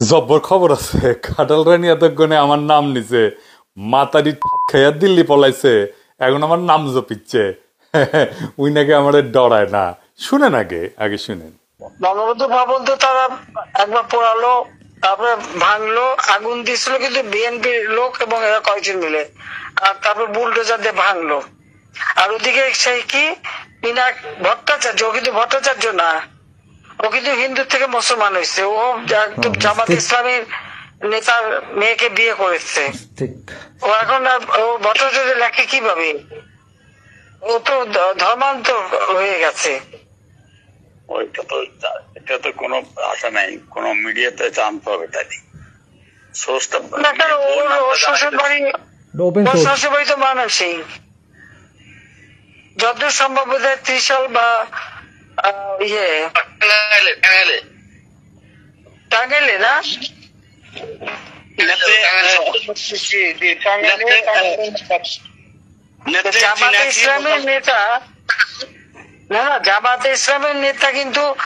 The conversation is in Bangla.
জব্বর খবর আছে, খাটাল রানী এতক্ষণে আমার নাম নিছে, মাতারি খাইয়া দিল্লি পলাইছে, এখন আমার নাম জপিচ্ছে। উই নাকি আমার ডরায় না। শুনেন আগে আগে শুনেন। বঙ্গবন্ধু ভবন তো তারা একবার পোড়ালো, তারপরে ভাঙলো, আগুন দিছিল কিন্তু বিএনপির লোক এবং এরা কয়েকজন মিলে, আর তারপর বুলডোজার দিয়ে ভাঙলো। আর ওদিকে সেই কি পিনাক ভট্টাচার্য, ও কিন্তু ভট্টাচার্য না, ও কিন্তু হিন্দু থেকে মুসলমান হয়েছে, ও একদম জামাত ইসলামের নেতার মেয়েকে বিয়ে করেছে। ও এখন ও ভট্টাচার্য লেখে কিভাবে? ও তো ধর্মান্তর হয়ে গেছে। এটা তো কোনো আশা নাই, কোনো মিডিয়াতে জানতে হবে তাই সোর্সটা। ওর শ্বশুরবাড়ি তো মানুষই যতদূর সম্ভব বোধহয় ত্রিশাল বা টাঙ্গাইলে না, জামাতে ইসলামের নেতা, না জামাতে ইসলামের নেতা কিন্তু